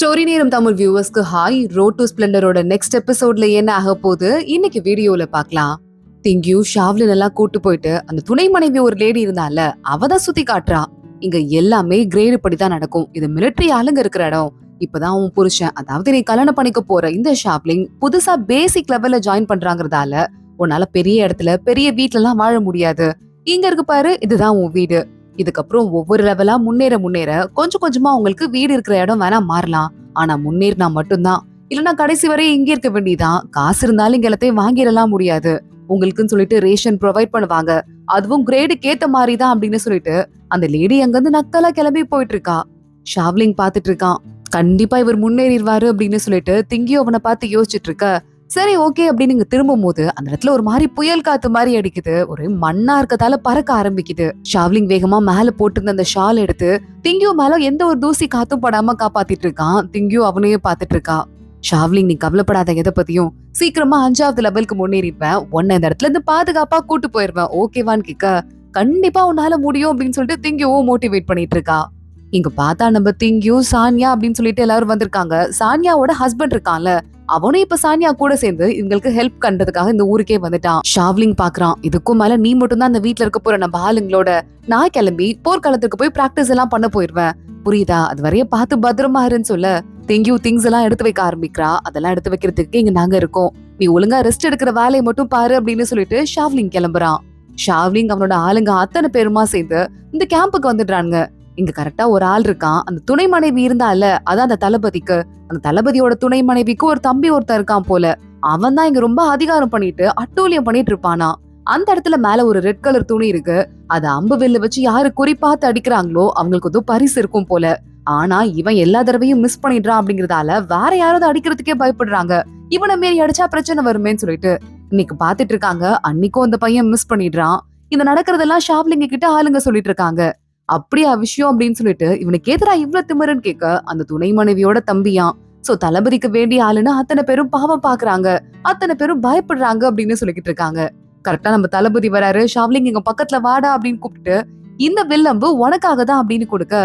Story நேரம் தமிழ் வியூவர்ஸ்க்கு hi. Road to ஸ்பிளண்டரோட நெக்ஸ்ட் எபிசோட்ல என்ன ஆக போகுது இன்னைக்கு வீடியோல பார்க்கலாம். திங்கியூ ஷாவ்லின் எல்லாம் கூட்டு போயிட்டு அந்த துணை மனைவி ஒரு லேடி இருந்தால அவதான் சுத்தி காட்டுறா. இங்க எல்லாமே கிரேடு படிதான் நடக்கும். இது மிலிட்டரி ஆளுங்க இருக்கிற இடம். இப்பதான் உன் புருஷன், அதாவது நீ கல்யாணம் பண்ணிக்க போற இந்த ஷாவ்லின் புதுசா பேசிக் லெவல்ல ஜாயின் பண்றாங்கறதால உன்னால பெரிய இடத்துல பெரிய வீட்ல எல்லாம் வாழ முடியாது. இங்க இருக்கு பாரு, இதுதான் உன் வீடு. இதுக்கப்புறம் ஒவ்வொரு லெவலா முன்னேற முன்னேற கொஞ்சம் கொஞ்சமா உங்களுக்கு வீடு இருக்கிற இடம் வேணா மாறலாம். ஆனா முன்னேறினா மட்டும்தான், இல்லன்னா கடைசி வரை இங்க இருக்க வேண்டியதான். காசு இருந்தாலும் இங்க எல்லாத்தையும் வாங்கிடலாம் முடியாது. உங்களுக்குன்னு சொல்லிட்டு ரேஷன் ப்ரொவைட் பண்ணுவாங்க, அதுவும் கிரேடுக்கு ஏத்த மாதிரிதான் அப்படின்னு சொல்லிட்டு அந்த லேடி அங்க இருந்து நக்கலா கிளம்பி போயிட்டு இருக்கா. ஷாவ்லிங் பாத்துட்டு இருக்கான். கண்டிப்பா இவர் முன்னேறிடுவாரு அப்படின்னு சொல்லிட்டு திங்கியோ அவனை பார்த்து யோசிச்சுட்டு இருக்க. சரி ஓகே அப்படின்னு இங்க திரும்பும் போது அந்த இடத்துல ஒரு மாதிரி புயல் காத்து மாதிரி அடிக்குது. ஒரு மண்ணா இருக்கதால பறக்க ஆரம்பிக்குது. ஷாவ்லிங் வேகமா மேல போட்டிருந்த அந்த ஷால் எடுத்து திங்கியோ மேல எந்த ஒரு தூசி காத்தும் படாம காப்பாத்திட்டு இருக்கான். திங்கியோ அவனையே பாத்துட்டு இருக்கா. ஷாவ்லிங், நீ கவலைப்படாத எதை பத்தியும், சீக்கிரமா 5வது லெவலுக்கு முன்னேறிடுவேன், உன்னை இந்த இடத்துல இருந்து பாதுகாப்பா கூட்டு போயிருவேன், ஓகேவான்னு கேட்க கண்டிப்பா உன்னால முடியும் அப்படின்னு சொல்லிட்டு திங்கியோவும் மோட்டிவேட் பண்ணிட்டு இருக்கா. இங்க பார்த்தா நம்ம திங்கியூ சானியா அப்படின்னு சொல்லிட்டு எல்லாரும் வந்திருக்காங்க. சானியாவோட ஹஸ்பண்ட் இருக்கான்ல, அவனும் இப்ப சானியா கூட சேர்ந்து இவங்களுக்கு ஹெல்ப் பண்றதுக்காக இந்த ஊருக்கே வந்துட்டான். ஷாவ்லிங் பாக்குறான், இதுக்கும் மேல நீ மட்டும் தான் அந்த வீட்டுல இருக்க போற நம்ம ஆளுங்களோட. நான் கிளம்பி போர்க்காலத்துக்கு போய் பிராக்டிஸ் எல்லாம் பண்ண போயிருவேன், புரியுதா? அது வரைய பார்த்து பத்திரமா இருன்னு சொல்ல திங்கியூ திங்ஸ் எல்லாம் எடுத்து வைக்க ஆரம்பிக்கிறா. அதெல்லாம் எடுத்து வைக்கிறதுக்கு இங்க நாங்க இருக்கோம், நீ ஒழுங்கா ரெஸ்ட் எடுக்கிற வேலையை மட்டும் பாரு அப்படின்னு சொல்லிட்டு ஷாவ்லிங் கிளம்புறான். ஷாவ்லிங் அவனோட ஆளுங்க அத்தனை பேருமா சேர்ந்து இந்த கேம்புக்கு வந்துடுறாங்க. இங்க கரெக்டா ஒரு ஆள் இருக்கான். அந்த துணை மனைவி இருந்தால, அதான் அந்த தளபதிக்கு, அந்த தளபதியோட துணை மனைவிக்கு ஒரு தம்பி ஒருத்தர் இருக்கான் போல. அவன் தான் இங்க ரொம்ப அதிகாரம் பண்ணிட்டு அட்டூழியம் பண்ணிட்டு இருப்பானா. அந்த இடத்துல மேல ஒரு ரெட் கலர் துணி இருக்கு. அத அம்பு வில்லு வச்சு யாரு குறிப்பாத்து அடிக்கிறாங்களோ அவங்களுக்கு ஏதோ பரிசு இருக்கும் போல. ஆனா இவன் எல்லா தடவையும் மிஸ் பண்ணிடுறான் அப்படிங்கறதால வேற யாராவது அடிக்கிறதுக்கே பயப்படுறாங்க. இவனை மீறி அடிச்சா பிரச்சனை வருமேன்னு சொல்லிட்டு இன்னைக்கு பாத்துட்டு இருக்காங்க. அன்னைக்கும் அந்த பையன் மிஸ் பண்ணிடுறான். இந்த நடக்கிறதெல்லாம் ஷாவ்லிங்க கிட்ட ஆளுங்க சொல்லிட்டு இருக்காங்க. அப்படியா விஷயம் அப்படின்னு சொல்லிட்டு இவனுக்கு எதிரா இவ்வளவு திமிருன்னு கேட்க அந்த துணை மனைவியோட தம்பியான். சோ தளபதிக்கு வேண்டிய ஆளுன்னு அத்தனை பேரும் பாவம் பாக்குறாங்க, அத்தனை பேரும் பயப்படுறாங்க அப்படின்னு சொல்லிக்கிட்டு இருக்காங்க. கரெக்டா நம்ம தளபதி வராரு. ஷாவ்லிங் இங்க பக்கத்துல வாடா அப்படின்னு கூப்பிட்டு இந்த வில்லம்பு உனக்காக தான் அப்படின்னு கொடுக்க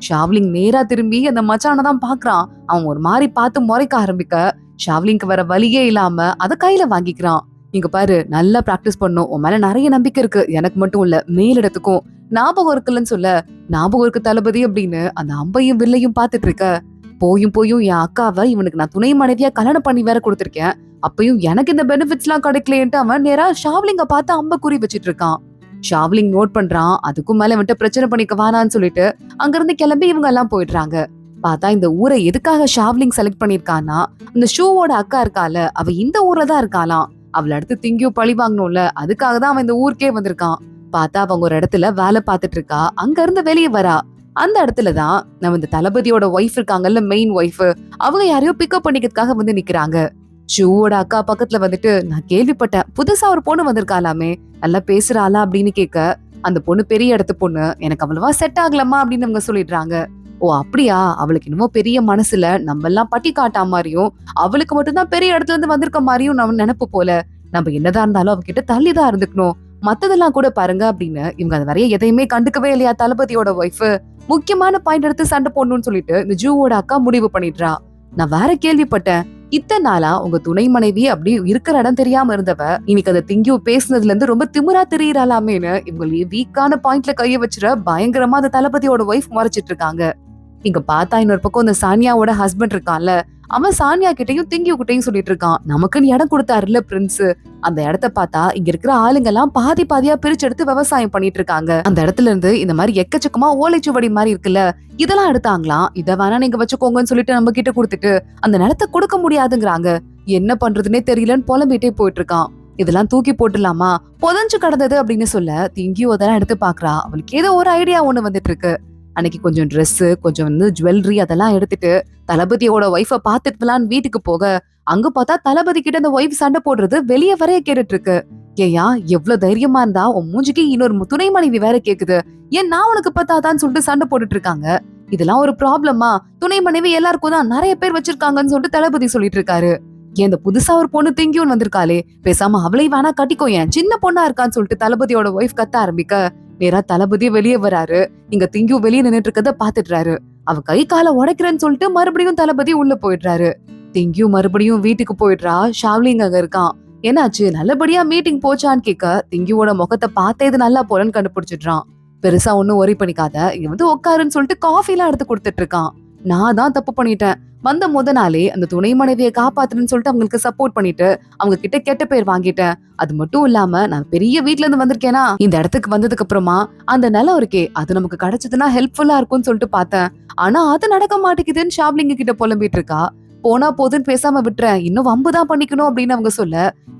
ஷாவ்லிங் நேரா திரும்பி அந்த மச்சான தான் பாக்குறான். அவன் ஒரு மாதிரி பார்த்து முறைக்க ஆரம்பிக்க ஷாவ்லிங்க்கு வர வழியே இல்லாம அத கையில வாங்கிக்கிறான். இங்க பாரு, நல்லா பிராக்டிஸ் பண்ணும், உன் மேல நிறைய நம்பிக்கை இருக்கு, எனக்கு மட்டும் இல்ல மேலிடத்துக்கும். ஞாபகம் இருக்குல்லன்னு சொல்ல ஞாபகம் இருக்கு தளபதி அப்படின்னு அந்த அம்பையும் வில்லையும் பாத்துட்டு இருக்க. போயும் போயும் என் அக்காவை இவனுக்கு நான் துணை மனைவியா கல்யாணம் பண்ணி வேற கொடுத்திருக்கேன், அப்பயும் எனக்கு இந்த பெனிஃபிட்ஸ் எல்லாம் கிடைக்கலன்ட்டு அவன் நேரா ஷாவ்லிங்க பார்த்து அம்ப குறி வச்சிட்டு இருக்கான். ஷாவ்லிங் நோட் பண்றான். அதுக்கும் மேல வந்துட்டு பிரச்சனை பண்ணிக்க வேணான்னு சொல்லிட்டு அங்க இருந்து கிளம்பி இவங்க எல்லாம் போயிடுறாங்க. பார்த்தா இந்த ஊரை எதுக்காக ஷாவ்லிங் செலக்ட் பண்ணிருக்கான்னா, அந்த ஷூவோட அக்கா இருக்கால, அவ இந்த ஊர்ல தான் இருக்காளாம். அவளை அடுத்து திங்கியோ பழி வாங்கணும்ல, அதுக்காக தான் அவன் இந்த ஊருக்கே வந்திருக்கான். பார்த்தா அவங்க ஒரு இடத்துல வேலை பார்த்துட்டு இருக்கா. அங்க இருந்து வெளியே வரா. அந்த இடத்துலதான் நம்ம இந்த தளபதியோட ஒய்ஃப் இருக்காங்கல்ல, மெயின் ஒய்ஃப், அவங்க யாரையோ பிக்கப் பண்ணிக்கிறதுக்காக வந்து நிக்கிறாங்க. ஷூவோட அக்கா பக்கத்துல வந்துட்டு, நான் கேள்விப்பட்டேன் புதுசா ஒரு பொண்ணு வந்திருக்காளாமே, நல்லா பேசுறாளா அப்படின்னு கேட்க அந்த பொண்ணு பெரிய இடத்து பொண்ணு, எனக்கு அவ்வளவா செட் ஆகலமா அப்படின்னு அவங்க சொல்லிடுறாங்க. ஓ அப்படியா, அவளுக்கு இன்னமும் பெரிய மனசுல நம்ம எல்லாம் பட்டி காட்டா மாதிரியும் அவளுக்கு மட்டும்தான் பெரிய இடத்துல இருந்து வந்திருக்க மாதிரியும் நம்ம நினைப்பு போல. நம்ம என்னதான் இருந்தாலும் அவகிட்ட தள்ளிதான் இருந்துக்கணும், மத்ததெல்லாம் கூட பாருங்க அப்படின்னு இவங்க அது வரைய எதையுமே கண்டுக்கவே இல்லையா தளபதியோட ஒய்ஃப். முக்கியமான பாயிண்ட் எடுத்து சண்டை போடணும்னு சொல்லிட்டு இந்த ஜூவோட அக்கா முடிவு பண்ணிடுறா. நான் வேற கேள்விப்பட்டேன், இத்தனை நாளா உங்க துணை மனைவி அப்படி இருக்கிற இடம் தெரியாம இருந்தவ இன்னைக்கு அந்த திங்கியூ பேசுனதுல இருந்து ரொம்ப திமிரா தெரியறாளாமேன்னு இவங்க வீக்கான பாயிண்ட்ல கைய வச்சுற பயங்கரமா அந்த தளபதியோட ஒய்ஃப் மறைச்சிட்டு இருக்காங்க. இங்க பார்த்தா இன்னொரு பக்கம் இந்த சானியாவோட ஹஸ்பண்ட் இருக்கான்ல, அவன் சானியா கிட்டையும் திங்கியூ கிட்டையும் சொல்லிட்டு இருக்கான், நமக்குன்னு இடம் கொடுத்தாருல பிரின்ஸ், அந்த இடத்த பார்த்தா இங்க இருக்கிற ஆளுங்க எல்லாம் பாதி பாதியா பிரிச்சு எடுத்து விவசாயம் பண்ணிட்டு இருக்காங்க. அந்த இடத்துல இருந்து இந்த மாதிரி எக்கச்சக்கமா ஓலைச்சுவடி மாதிரி இருக்குல்ல, இதெல்லாம் எடுத்தாங்களாம். இத வேணா நீங்க வச்சுக்கோங்கன்னு சொல்லிட்டு நம்ம கிட்ட கொடுத்துட்டு அந்த நிலத்தை கொடுக்க முடியாதுங்கிறாங்க. என்ன பண்றதுன்னே தெரியலன்னு புலம்பிட்டே போயிட்டு இருக்கான். இதெல்லாம் தூக்கி போட்டுலாமா, புதஞ்சு கடந்தது அப்படின்னு சொல்ல திங்கியூ அதெல்லாம் எடுத்து பாக்குறா. அவளுக்கு ஏதோ ஒரு ஐடியா ஒண்ணு வந்துட்டு இருக்கு. அன்னைக்கு கொஞ்சம் ட்ரெஸ், கொஞ்சம் ஜுவல்லரி அதெல்லாம் எடுத்துட்டு தளபதியோட ஒய்ஃபை பாத்துட்டுலான்னு வீட்டுக்கு போக அங்க பார்த்தா தளபதி கிட்ட அந்த ஒய்ஃப் சண்டை போடுறது வெளியே வரைய கேட்டுட்டு இருக்கு. ஏயா, எவ்வளவு தைரியமா இருந்தா உன் மூஞ்சிக்கு இன்னொரு துணை மனைவி வேற கேக்குது, ஏன் நான் உனக்கு பார்த்தாதான்னு சொல்லிட்டு சண்டை போட்டுட்டு இருக்காங்க. இதெல்லாம் ஒரு ப்ராப்ளமா? துணை மனைவி எல்லாருக்கும் தான் நிறைய பேர் வச்சிருக்காங்கன்னு சொல்லிட்டு தளபதி சொல்லிட்டு இருக்காரு. ஏன் இந்த புதுசா ஒரு பொண்ணு திங்கியும் வந்திருக்காளே, பேசாம அவளை வேணா கட்டிக்கோ, ஏன் சின்ன பொண்ணா இருக்கான்னு சொல்லிட்டு தளபதியோட ஒய்ஃப் கத்த ஆரம்பிக்க, நேரா தளபதி வெளியே வராரு. இங்க திங்கியூ வெளியே நின்னுட்டு இருக்கத பாத்துட்டுறாரு. அவ கை காலை உடைக்கிறேன்னு சொல்லிட்டு மறுபடியும் தளபதி உள்ள போயிடுறாரு. திங்கியூ மறுபடியும் வீட்டுக்கு போயிடுறா. ஷாவ்லிங் அங்க இருக்கான். என்னாச்சு, நல்லபடியா மீட்டிங் போச்சான்னு கேட்க, திங்கியோட முகத்தை பார்த்தே இது நல்லா போலன்னு கண்டுபிடிச்சிடுறான். பெருசா ஒன்னும் ஒரி பண்ணிக்காத, இங்க வந்து உட்காருன்னு சொல்லிட்டு காஃபி எல்லாம் எடுத்து கொடுத்துட்டு இருக்கான். நான் தான் தப்பு பண்ணிட்டேன். வந்த நாளே அந்த துணை மனைவியை காப்பாத்துறேன்னு சொல்லிட்டு அவங்களுக்கு சப்போர்ட் பண்ணிட்டு அவங்க கிட்ட கெட்ட பேர் வாங்கிட்டேன். அது மட்டும் இல்லாம நான் பெரிய வீட்ல இருந்து வந்திருக்கேனா, இந்த இடத்துக்கு வந்ததுக்கு அப்புறமா அந்த நிலம் இருக்கே அது நமக்கு கிடைச்சதுன்னா ஹெல்ப்ஃபுல்லா இருக்கும்னு சொல்லிட்டு பார்த்தேன். ஆனா அது நடக்க மாட்டேங்குதுன்னு ஷாப்லிங்க கிட்ட புலம்பிட்டு இருக்கா. போனா போதுன்னு பேசாம விட்டுறேன், இன்னும் வம்புதான் பண்ணிக்கணும் அப்படின்னு அவங்க சொல்ல,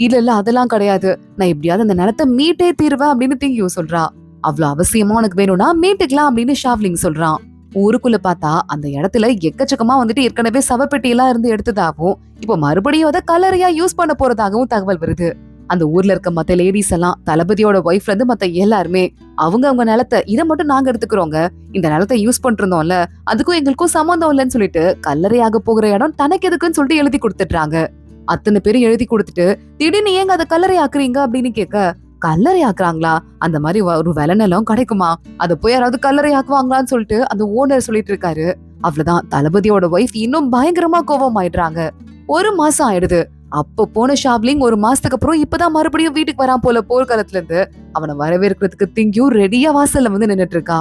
இல்ல அதெல்லாம் கிடையாது, நான் எப்படியாவது அந்த நிலத்தை மீட்டே தீருவேன் அப்படின்னு திங்கியூ சொல்றா. அவ்வளவு அவசியமா உனக்கு வேணும்னா மீட்டுக்கலாம் அப்படின்னு ஷாவ்லிங் சொல்றான். ஊருக்குள்ள பார்த்தா அந்த இடத்துல எக்கச்சக்கமா வந்துட்டு ஏற்கனவே சவப்பெட்டி எல்லாம் இருந்து எடுத்ததாகவும் இப்ப மறுபடியும் அதை கலரையா யூஸ் பண்ண போறதாகவும் தகவல் வருது. அந்த ஊர்ல இருக்க மத்த லேடிஸ் எல்லாம் தளபதியோட ஒய்ஃப்ல இருந்து மத்த எல்லாருமே அவங்க நிலத்தை இதை மட்டும் நாங்க எடுத்துக்கிறோங்க, இந்த நிலத்தை யூஸ் பண்றோம்ல அதுக்கும் எங்களுக்கும் சம்மந்தம் இல்லைன்னு சொல்லிட்டு கல்லறையாக போகிற இடம் தனக்கு எதுக்குன்னு சொல்லிட்டு எழுதி கொடுத்துட்றாங்க. அத்தனை பேரும் எழுதி கொடுத்துட்டு திடீர்னு ஏங்க அதை கல்லறை ஆக்குறீங்க அப்படின்னு கேட்க, கல்லறை ஆக்குறாங்களா, அந்த மாதிரி ஒரு விளைநிலம் கிடைக்குமா, அதை போய் யாராவது கல்லறை ஆக்குவாங்களான்னு சொல்லிட்டு அந்த ஓனர் சொல்லிட்டு இருக்காரு. அவ்வளவுதான் தளபதியோட ஒய்ஃப் இன்னும் பயங்கரமா கோபம் ஆயிடுறாங்க. ஒரு மாசம் ஆயிடுது. அப்ப போன ஷாப்லிங் ஒரு மாசத்துக்கு அப்புறம் இப்பதான் மறுபடியும் வீட்டுக்கு வரான் போல போர்க்காலத்துல இருந்து. அவனை வரவேற்கிறதுக்கு திங்கியூ ரெடியா வாசல்ல வந்து நின்னுட்டு இருக்கா.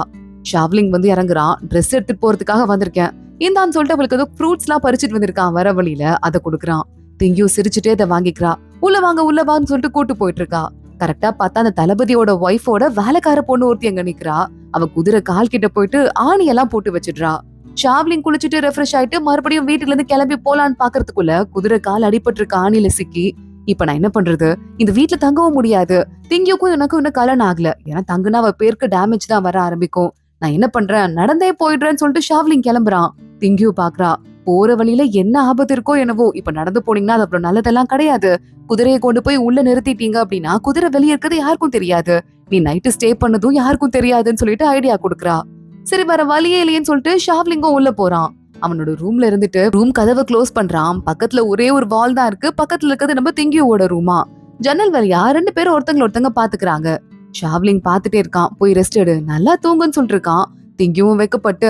ஷாவ்லிங் வந்து இறங்குறான். ட்ரெஸ் எடுத்துட்டு போறதுக்காக வந்திருக்கேன் இந்தான்னு சொல்லிட்டு அவளுக்கு ஏதோ ஃப்ரூட்ஸ் எல்லாம் பறிச்சுட்டு வந்திருக்கான். வர வழியில அதை கொடுக்குறான். திங்கியூ சிரிச்சுட்டே அதை வாங்கிக்கிறா. உள்ள வான்னு சொல்லிட்டு கூட்டு போயிட்டு இருக்கா. கரெக்டா பார்த்தா அந்த தளபதியோட ஒய்ஃபோட வேலைக்கார பொண்ணு ஒருத்தி அங்க நிக்கிறா. அவ குதிரை கால் கிட்ட போயிட்டு ஆணி எல்லாம் போட்டு வச்சிடுறா. ஷாவ்லிங் குளிச்சுட்டு ரெஃப்ரெஷ் ஆயிட்டு மறுபடியும் வீட்டுல இருந்து கிளம்பி போலான்னு பாக்குறதுக்குள்ள குதிரை கால் அடிபட்டு இருக்க ஆணியில சிக்கி, இப்ப நான் என்ன பண்றது, இந்த வீட்டுல தங்கவும் முடியாது, திங்கியோக்கும் எனக்கும் இன்னும் கல்யாணம் ஆகல, ஏன்னா தங்குனா அவ பேருக்கு டேமேஜ் தான் வர ஆரம்பிக்கும், நான் என்ன பண்றேன் நடந்தே போயிடுறேன்னு சொல்லிட்டு ஷாவ்லிங் கிளம்புறான். திங்கியூ பாக்குறா. போற வழியில என்ன ஆபத்து இருக்கோ என்னவோ, இப்ப நடந்து போனீங்கன்னா அது அப்புறம் நல்லதெல்லாம் கிடையாது, குதிரையை கொண்டு போய் உள்ள நிறுத்திட்டீங்க அப்படின்னா குதிரை வெளியே இருக்கிறது யாருக்கும் தெரியாது, நீ நைட்டு ஸ்டே பண்ணதும் யாருக்கும் தெரியாதுன்னு சொல்லிட்டு ஐடியா கொடுக்குறா. சரி வர வழியே இல்லையேன்னு சொல்லிட்டு ஷாவ்லிங்கும் உள்ள போறான். அவனோட ரூம்ல இருந்துட்டு ரூம் கதவை க்ளோஸ் பண்றான். பக்கத்துல ஒரே ஒரு வால் தான் இருக்கு. பக்கத்துல இருக்கிறது நம்ம திங்கியோட ரூமா. ஜன்னல் வழியா 2 பேரும் ஒருத்தங்க பாத்துக்கிறாங்க. ஷாவ்லிங் பாத்துட்டே இருக்கான். போய் ரெஸ்ட் எடு, நல்லா தூங்குன்னு சொல்லிட்டு இருக்கான். திங்கியும் வைக்கப்பட்டு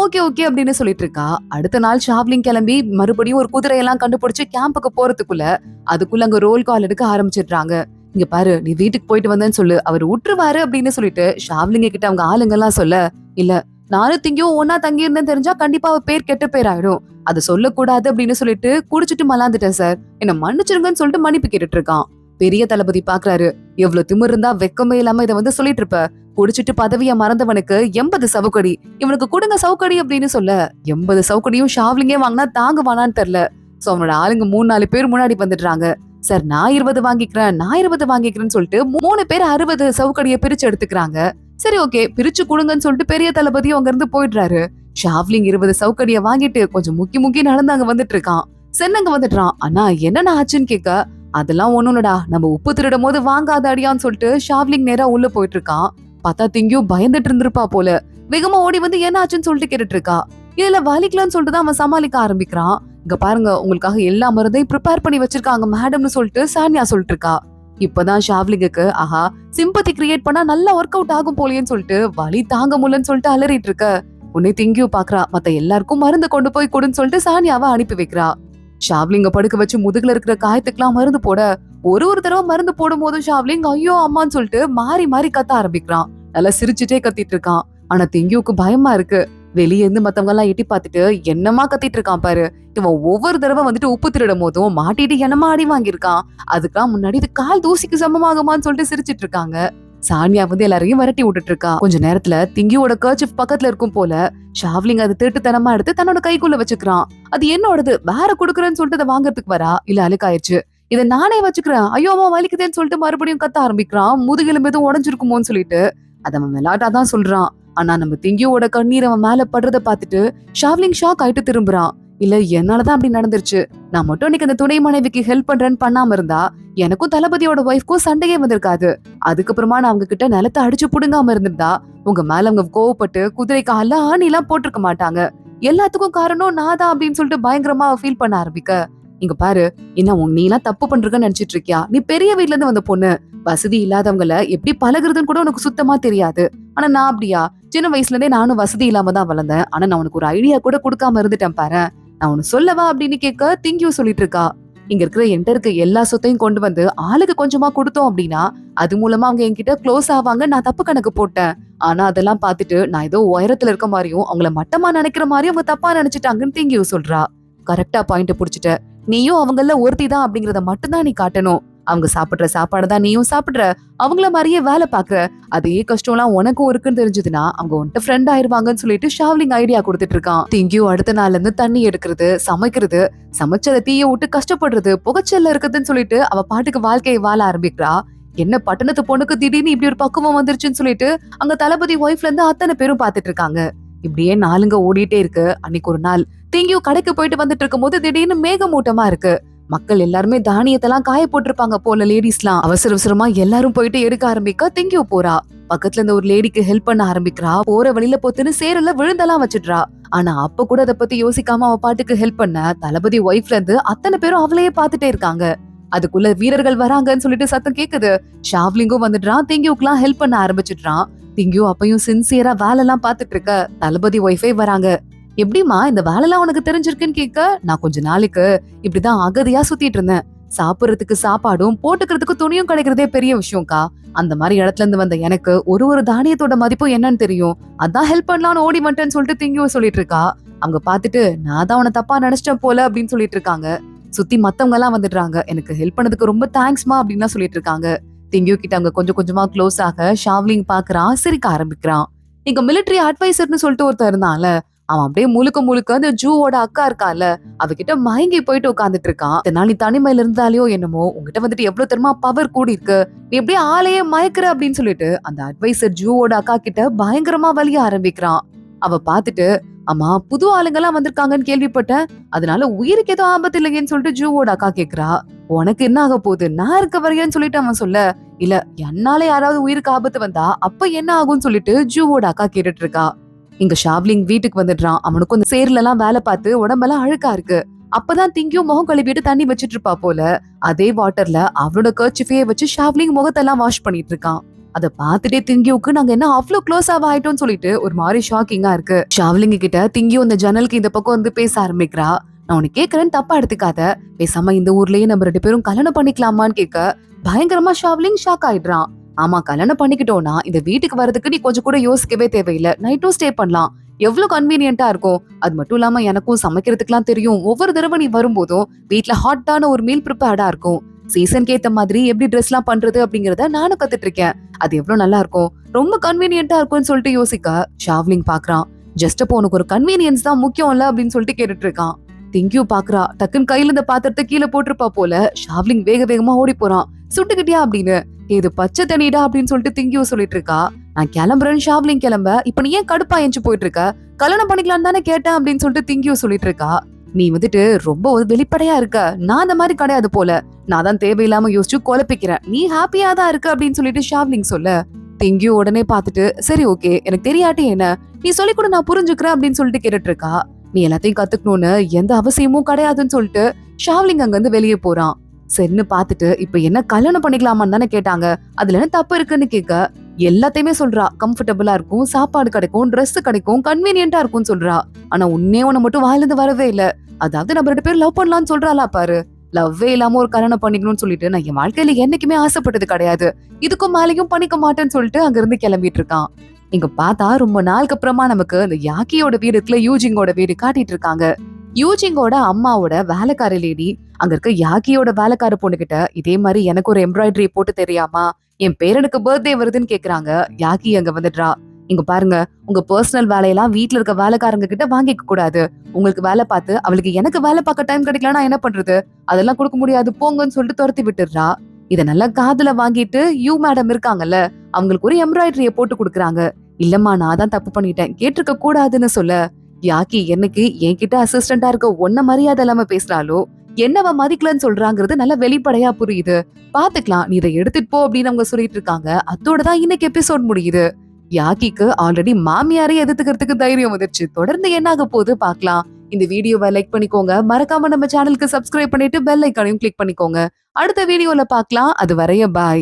ஓகே ஓகே அப்படின்னு சொல்லிட்டு இருக்கா. அடுத்த நாள் ஷாவ்லிங் கிளம்பி மறுபடியும் ஒரு குதிரையெல்லாம் கண்டுபிடிச்சு கேம்புக்கு போறதுக்குள்ள அதுக்குள்ள அங்க ரோல் கால் எடுக்க ஆரம்பிச்சிடுறாங்க. இங்க பாரு, நீ வீட்டுக்கு போயிட்டு வந்தேன்னு சொல்லு, அவர் விட்டுருவாரு அப்படின்னு சொல்லிட்டு ஷாவ்லிங்க கிட்ட அவங்க ஆளுங்க எல்லாம் சொல்ல, இல்ல நானும் திங்கியும் ஒன்னா தங்கி இருந்தேன்னு தெரிஞ்சா கண்டிப்பா அவ பேர் கெட்ட பேர் ஆயிடும், அது சொல்லக்கூடாது அப்படின்னு சொல்லிட்டு குடிச்சிட்டு மலாந்துட்டேன் சார், என்ன மன்னிச்சிருங்கன்னு சொல்லிட்டு மன்னிப்பு கேட்டுட்டு இருக்கான். பெரிய தளபதி பாக்குறாரு. எவ்வளவு திமிர் இருந்தா வெக்கமே இல்லாம இதை வந்து சொல்லிட்டு இருப்ப, குடிச்சிட்டு பதவிய மறந்தவனுக்கு 80 சவுக்கடி, இவனுக்கு கொடுங்க சவுக்கடி அப்படின்னு சொல்ல, 80 சவுக்கடியும் ஷாவ்லிங்கே வாங்கினா தாங்குவானான்னு தெரியல. சோ அவனோட ஆளுங்க 3-4 பேர் முன்னாடி வந்துடுறாங்க. சார் நான் 20 வாங்கிக்கிறேன், நான் 20 வாங்கிக்கிறேன்னு சொல்லிட்டு 3 பேர் 60 சவுக்கடியை பிரிச்சு எடுத்துக்கிறாங்க. சரி ஓகே பிரிச்சு கொடுங்கன்னு சொல்லிட்டு பெரிய தளபதி அங்க இருந்து போயிடுறாரு. ஷாவ்லிங் 20 சவுக்கடியை வாங்கிட்டு கொஞ்சம் முக்கி நடந்து அங்க வந்துட்டு இருக்கான். சென்னங்க வந்துடுறான். ஆனா என்னென்ன ஆச்சுன்னு கேட்க, அதெல்லாம் ஒண்ணுடா, நம்ம உப்பு திருடும் போது வாங்காத அடியான்னு சொல்லிட்டு ஷாவ்லிங் நேரா உள்ள போயிட்டு இருக்கான். பார்த்தா திங்கியும் பயந்துட்டு இருந்திருப்பா போல. வேகமா ஓடி வந்து என்ன ஆச்சுன்னு சொல்லிட்டு கேட்டுட்டு இருக்கா. இதுல வலிக்கலான்னு சொல்லிட்டு தான் அவன் சமாளிக்க ஆரம்பிக்கிறான். இங்க பாருங்க, உங்களுக்காக எல்லா மருந்தையும் ப்ரிப்பேர் பண்ணி வச்சிருக்காங்க மேடம்னு சொல்லிட்டு சானியா சொல்லிட்டு இருக்கா. இப்பதான் ஷாவ்லிங்குக்கு ஆஹா சிம்பத்தி கிரியேட் பண்ணா நல்லா ஒர்க் அவுட் ஆகும் போலேன்னு சொல்லிட்டு வலி தாங்க முடியலன்னு சொல்லிட்டு அலறிட்டு இருக்க. உன்னை திங்கியும் பாக்குறா. மத்த எல்லாருக்கும் மருந்து கொண்டு போய் கொடுன்னு சொல்லிட்டு சானியாவை அனுப்பி வைக்கிறா. ஷாவ்லிங்க படுக்க வச்சு முதுகுல இருக்கிற காயத்துக்குலாம் மருந்து போட, ஒரு தடவை மருந்து போடும் போதும் ஷாவ்லிங் ஐயோ அம்மான்னு சொல்லிட்டு மாறி மாறி கத்த ஆரம்பிக்கிறான். நல்லா சிரிச்சுட்டே கத்திட்டு இருக்கான். ஆனா திங்கியுக்கு பயமா இருக்கு. வெளியே இருந்து மத்தவங்க எல்லாம் எட்டி பார்த்துட்டு என்னமா கத்திட்டு இருக்கான் பாரு. இவன் ஒவ்வொரு தடவை வந்துட்டு உப்பு திருடும் போதும் மாட்டிட்டு என்னமா அடி வாங்கியிருக்கான். அதுக்கெல்லாம் முன்னாடி இது கால் தூசிக்கு சமமாகுமான்னு சொல்லிட்டு சிரிச்சிட்டு இருக்காங்க. சானியா வந்து எல்லாரையும் விரட்டி விட்டுட்டு இருக்கா. கொஞ்ச நேரத்துல திங்கியோட கர்ச்சிப் பக்கத்துல இருக்கும் போல. ஷாவ்லிங் அதை திருட்டுத்தனமா எடுத்து தன்னோட கைக்குள்ள வச்சுக்கிறான். அது என்னோடது, வேற குடுக்குறேன்னு சொல்லிட்டு அதை வாங்கறதுக்கு வரா. இல்ல அழுக்காயிருச்சு, இதை நானே வச்சுக்கிறேன், ஐயோ அம்மா வலிக்குதேன்னு சொல்லிட்டு மறுபடியும் கத்த ஆரம்பிக்கிறான். முதுகெலும்பு எதுவும் உடஞ்சிருக்குமோன்னு சொல்லிட்டு அதை அவன் விளையாட்டாதான் சொல்றான். ஆனா நம்ம திங்கியோட கண்ணீர் அவன் மேல படுறத பாத்துட்டு ஷாவ்லிங் ஷாக் ஆயிட்டு திரும்புறான். இல்ல என்னாலதான் அப்படி நடந்துருச்சு, நான் மட்டும் இன்னைக்கு அந்த துணை மனைவிக்கு ஹெல்ப் பண்றேன்னு பண்ணாம இருந்தா எனக்கும் தளபதியோட ஒய்ஃப்க்கும் சண்டையே வந்திருக்காது. அதுக்கப்புறமா நான் அவங்க கிட்ட நிலத்தை அடிச்சு புடுங்காம இருந்திருந்தா உங்க மேல அவங்க கோவப்பட்டு குதிரை கால ஆணி எல்லாம் போட்டிருக்க மாட்டாங்க. எல்லாத்துக்கும் காரணம் நான் தான் அப்படின்னு சொல்லிட்டு பயங்கரமா ஃபீல் பண்ண ஆரம்பிக்க, இங்க பாரு, என்ன நீ எல்லாம் தப்பு பண்றன்னு நினைச்சிட்டு இருக்கியா? நீ பெரிய வீட்ல இருந்து வந்த பொண்ணு. வசதி இல்லாதவங்கள எப்படி பழகுறதுன்னு கூட உனக்கு சுத்தமா தெரியாது. ஆனா நான் அப்படியா? சின்ன வயசுல இருந்தே நானும் வசதி இல்லாம தான் வளர்ந்தேன். ஆனா நான் உனக்கு ஒரு ஐடியா கூட கொடுக்காம இருந்துட்டேன் பாரேன். நான் உனக்கு சொல்லவா அப்படின்னு கேட்க திங்கியூ சொல்லிட்டு இருக்கா. இங்க இருக்கிற என்கிட்ட இருக்க எல்லா சொத்தையும் கொண்டு வந்து ஆளுக்கு கொஞ்சமா கொடுத்தோம் அப்படின்னா அது மூலமா அவங்க என்கிட்ட க்ளோஸ் ஆவாங்க. நான் தப்பு கணக்கு போட்டேன். ஆனா அதெல்லாம் பார்த்துட்டு நான் ஏதோ உயரத்துல இருக்க மாதிரியும் அவங்கள மட்டமா நினைக்கிற மாதிரியும் அவங்க தப்பா நினைச்சிட்டாங்கன்னு திங்கியூ சொல்றா. கரெக்டா பாயிண்ட் புடிச்சிட்ட. நீயும் அவங்கள ஒருத்தி தான் அப்படிங்கறத மட்டும்தான் நீ காட்டணும். அவங்க சாப்பிடுற சாப்பாடு தான் நீயும் சாப்பிடுற. அவங்கள மாதிரியே வேலை பாக்குற. அதே கஷ்டம்லாம் உனக்கும் இருக்குன்னு தெரிஞ்சதுன்னா அவங்க உன்கிட்ட ஃப்ரெண்ட் ஆயிருவாங்கன்னு சொல்லிட்டு ஷாவ்லிங் ஐடியா கொடுத்துட்டு இருக்கான். திங்கியும் அடுத்த நாள்ல இருந்து தண்ணி எடுக்கிறது, சமைக்கிறது, சமைச்சத தீய விட்டு கஷ்டப்படுறது, புகைச்சல்ல இருக்குதுன்னு சொல்லிட்டு அவ பாட்டுக்கு வாழ்க்கையை வாழ ஆரம்பிக்கிறா. என்ன பட்டணத்து பொண்ணுக்கு திடீர்னு இப்படி ஒரு பக்குவம் வந்துருச்சுன்னு சொல்லிட்டு அங்க தளபதி ஒய்ஃப்ல இருந்து அத்தனை பேரும் பாத்துட்டு இருக்காங்க. இப்படியே நாளுங்க ஓடிட்டே இருக்கு. அன்னைக்கு ஒரு நாள் திங்கியும் கடைக்கு போயிட்டு வந்துட்டு இருக்கும் போது திடீர்னு மேகமூட்டமா இருக்கு. மக்கள் எல்லாருமே தானியத்தெல்லாம் காய போட்டிருப்பாங்க போல. லேடிஸ்லாம் அவசர அவசரமா எல்லாரும் போயிட்டு எடுக்க ஆரம்பிக்க திங்கியோ போறா. பக்கத்துல இருந்த ஒரு லேடிக்கு ஹெல்ப் பண்ண ஆரம்பிக்கிறா. போற வழியில பொத்துன்னு சேரல விழுந்தெல்லாம் வச்சிடுறா. ஆனா அப்ப கூட அதை பத்தி யோசிக்காம அவ பாட்டுக்கு ஹெல்ப் பண்ண தளபதி ஒய்ஃப்ல இருந்து அத்தனை பேரும் அவளையே பாத்துட்டே இருக்காங்க. அதுக்குள்ள வீரர்கள் வராங்கன்னு சொல்லிட்டு சத்தம் கேக்குது. ஷாவ்லிங்கும் வந்துடுறான். திங்கியூக்குலாம் ஹெல்ப் பண்ண ஆரம்பிச்சிடுறான். திங்கியூ அப்பயும் சின்சியரா வேலை எல்லாம் பாத்துட்டு இருக்க தளபதி ஒய்ஃபே வராங்க. எப்படிமா இந்த வேலைலாம் உனக்கு தெரிஞ்சிருக்குன்னு கேட்க, நான் கொஞ்ச நாளைக்கு இப்படிதான் அகதியா சுத்திட்டு இருந்தேன். சாப்பிடறதுக்கு சாப்பாடும் போட்டுக்கிறதுக்கு துணியும் கிடைக்கிறதே பெரிய விஷயம்க்கா. அந்த மாதிரி இடத்துல இருந்து வந்த எனக்கு ஒரு தானியத்தோட மதிப்பு என்னன்னு தெரியும். அதான் ஹெல்ப் பண்ணலாம்னு ஓடி வந்துட்டேன்னு சொல்லிட்டு திங்கியும் சொல்லிட்டு இருக்கா. அவங்க பாத்துட்டு நான் தான் உன தப்பா நினைச்சிட்டேன் போல அப்படின்னு சொல்லிட்டு இருக்காங்க. சுத்தி மத்தவங்க எல்லாம் வந்துடுறாங்க. எனக்கு ஹெல்ப் பண்ணதுக்கு ரொம்ப தேங்க்ஸ்மா அப்படின்னு சொல்லிட்டு இருக்காங்க. திங்கியூ கிட்ட அவங்க கொஞ்சம் கொஞ்சமா க்ளோஸ் ஆக ஷாவ்லிங் பாக்குறான், சிரிக்க ஆரம்பிக்கிறான். இங்க மிலிட்டரி அட்வைசர்னு சொல்லிட்டு ஒருத்தர் இருந்தான்ல, அவன் அப்படியே முழுக்க முழுக்க அந்த ஜூவோட அக்கா இருக்கால அவகிட்ட மயங்கி போயிட்டு உட்காந்துட்டு இருக்கான். இதனால நீ தனிமையில இருந்தாலேயோ என்னமோ உங்ககிட்ட வந்துட்டு எவ்வளவு தெரியுமா பவர் கூடி இருக்கு, நீ எப்படியே ஆளையே மயக்குற அப்படின்னு சொல்லிட்டு அந்த அட்வைசர் ஜூவோட அக்கா கிட்ட பயங்கரமா வலிய ஆரம்பிக்கிறான். அவ பாத்துட்டு, அம்மா புது ஆளுங்கெல்லாம் வந்திருக்காங்கன்னு கேள்விப்பட்டேன், அதனால உயிருக்கு ஏதோ ஆபத்து இல்லையேன்னு சொல்லிட்டு ஜூவோட அக்கா கேக்குறா. உனக்கு என்ன ஆக போகுது, நான் இருக்க வரையான்னு சொல்லிட்டு அவன் சொல்ல, இல்ல என்னால யாராவது உயிருக்கு ஆபத்து வந்தா அப்ப என்ன ஆகும்னு சொல்லிட்டு ஜூவோட அக்கா கேட்டுட்டு இருக்கா. இங்க ஷாவ்லிங் வீட்டுக்கு வந்துடுறான். அவனுக்கும் அந்த சேர்ல எல்லாம் வேலை பார்த்து உடம்பெல்லாம் அழுக்கா இருக்கு. அப்பதான் திங்கியும் முகம் கழுவிட்டு தண்ணி வச்சிட்டு இருப்பா போல. அதே வாட்டர்ல அவனோட கர்ச்சிஃபையை வச்சு ஷாவ்லிங் முகத்தெல்லாம் வாஷ் பண்ணிட்டு இருக்கான். அத பாத்துட்டே திங்கியுக்கு நாங்க என்ன அவ்வளவு க்ளோஸ் ஆயிட்டோம்னு சொல்லிட்டு ஒரு மாதிரி ஷாக்கிங்கா இருக்கு. ஷாவ்லிங் கிட்ட திங்கியும் இந்த ஜன்னலுக்கு இந்த பக்கம் வந்து பேச ஆரம்பிக்கிறா. நான் உனக்கு கேக்குறேன்னு தப்பா எடுத்துக்காத, பேசாம இந்த ஊர்லயே நம்ம 2 பேரும் கல்யாணம் பண்ணிக்கலாமான்னு கேட்க பயங்கரமா ஷாவ்லிங் ஷாக் ஆயிடுறான். ஆமா, கல்யாணம் பண்ணிக்கிட்டோம்னா இந்த வீட்டுக்கு வரதுக்கு நீ கொஞ்சம் கூட யோசிக்கவே தேவையில்லை, நைட்டும் ஸ்டே பண்ணலாம், எவ்வளவு கன்வீனியன்ட்டா இருக்கும். அது மட்டும் இல்லாம எனக்கும் சமைக்கிறதுக்குலாம் தெரியும். ஒவ்வொரு தடவை நீ வரும்போதும் வீட்டுல ஹாட்டான ஒரு மீல் ப்ரிப்பேர்டா இருக்கும். சீசனுக்கு ஏத்த மாதிரி எப்படி ட்ரெஸ் எல்லாம் பண்றது அப்படிங்கறத நானும் கத்துட்டு இருக்கேன். அது எவ்வளவு நல்லா இருக்கும், ரொம்ப கன்வீனியன்ட்டா இருக்கும்னு சொல்லிட்டு யோசிக்க ஷாவ்லிங் பாக்குறான். ஜஸ்ட் அப்போ உனக்கு ஒரு கன்வீனியன்ஸ் தான் முக்கியம் இல்ல அப்படின்னு சொல்லிட்டு கேட்டுட்டு இருக்கான். திங்கியூ பாக்குறா. டக்குன்னு கையில இந்த பாத்திரத்தை கீழே போட்டிருப்பா போல. ஷாவ்லிங் வேக வேகமா ஓடி போறான். சுட்டுக்கிட்டியா அப்படின்னு. இது பச்சை தண்ணிடா அப்படின்னு சொல்லிட்டு திங்கியூ சொல்லிட்டு இருக்கா. நான் கிளம்புறேன்னு ஷாவ்லிங் கிளம்ப, இப்ப நீ ஏன் கடுப்பா எஞ்சி போயிட்டு இருக்க, கல்யாணம் பண்ணிக்கலான்னு தானே கேட்டேன் அப்படின்னு சொல்லிட்டு திங்கியூ சொல்லிட்டு இருக்கா. நீ வந்துட்டு ரொம்ப ஒரு வெளிப்படையா இருக்க, நான் அந்த மாதிரி கிடையாது போல, நான் தான் தேவையில்லாம யோசிச்சு குழப்பிக்கிறேன், நீ ஹாப்பியா தான் இருக்க அப்படின்னு சொல்லிட்டு ஷாவ்லிங் சொல்ல, திங்கியூ உடனே பாத்துட்டு சரி ஓகே எனக்கு தெரியாட்டி என்ன, நீ சொல்லி கூட நான் புரிஞ்சுக்கிறேன் அப்படின்னு சொல்லிட்டு கேட்டுட்டு இருக்கா. நீ எல்லாத்தையும் கத்துக்கணும்னு எந்த அவசியமும் கிடையாதுன்னு சொல்லிட்டு ஷாவ்லிங் அங்க இருந்து வெளியே போறான். சரின்னு பாத்துட்டு இப்ப என்ன கல்யாணம் பண்ணிக்கலாமான்னு தானே கேட்டாங்க, அதுல என்ன தப்பு இருக்குன்னு கேட்க எல்லாத்தையுமே சொல்றா. கம்ஃபர்டபுளா இருக்கும், சாப்பாடு கிடைக்கும், ட்ரெஸ் கிடைக்கும், கன்வீனியன்ட்டா இருக்கும்னு சொல்றா. ஆனா உன்னே ஒண்ணு மட்டும் வாயிலிருந்து வரவே இல்ல. அதாவது நம்ம 2 பேரும் லவ் பண்ணலாம்னு சொல்றாளா பாரு. லவ்வே இல்லாம ஒரு கல்யாணம் பண்ணிக்கணும்னு சொல்லிட்டு நான் என் வாழ்க்கையில என்னைக்குமே ஆசைப்பட்டது கிடையாது, இதுக்கும் மேலேயும் பண்ணிக்க மாட்டேன்னு சொல்லிட்டு அங்க இருந்து கிளம்பிட்டு இருக்கான். இங்க பார்த்தா ரொம்ப நாளுக்கு அப்புறமா நமக்கு இந்த யாக்கியோட வீடு இருக்குல்ல, யூஜிங்கோட வீடு காட்டிட்டு இருக்காங்க. யூஜிங்கோட அம்மாவோட வேலைக்கார லேடி அங்க இருக்க யாக்கியோட வேலைக்கார பொண்ணு கிட்ட இதே மாதிரி எனக்கு ஒரு எம்ப்ராய்டரி போட்டு தெரியாமா, என் பேரனுக்கு பர்த்டே வருதுன்னு கேக்குறாங்க. யாக்கி அங்க வந்துடுறா. இங்க பாருங்க, உங்க பர்சனல் வேலையெல்லாம் வீட்டுல இருக்க வேலைக்காரங்க கிட்ட வாங்கிக்க கூடாது. உங்களுக்கு வேலை பார்த்து அவளுக்கு எனக்கு வேலை பார்க்க டைம் கிடைக்கலன்னா என்ன பண்றது, அதெல்லாம் கொடுக்க முடியாது போங்கன்னு சொல்லிட்டு துரத்தி விட்டுடுறா. இத நல்லா காதுல வாங்கிட்டு யூ மேடம் இருக்காங்கல்ல, அவங்களுக்கு ஒரு எம்ப்ராய்டரிய போட்டு கொடுக்குறாங்க. இல்லம்மா நான் தான் தப்பு பண்ணிட்டேன், கேட்டிருக்க கூடாதுன்னு சொல்ல, யாக்கி என்னைக்கு என்கிட்ட அசிஸ்டண்டா இருக்க ஒன்ன மரியாதை இல்லாம பேசுறாளோ, என்னவ மதிக்கலன்னு சொல்றாங்கிறது நல்லா வெளிப்படையா புரியுது. பாத்துக்கலாம், நீ இதை எடுத்துட்டு போ அப்படின்னு அவங்க சொல்லிட்டு இருக்காங்க. அதோடதான் இன்னைக்கு எபிசோட் முடியுது. யாக்கிக்கு ஆல்ரெடி மாமியாரே எதிர்த்துக்கிறதுக்கு தைரியம் வந்துருச்சு. தொடர்ந்து என்ன ஆக போகுது பாக்கலாம். இந்த வீடியோவை லைக் பண்ணிக்கோங்க, மறக்காம நம்ம சேனலுக்கு சப்ஸ்கிரைப் பண்ணிட்டு பெல் ஐக்கானையும் கிளிக் பண்ணிக்கோங்க. அடுத்த வீடியோல பார்க்கலாம். அது வரைய பாய்.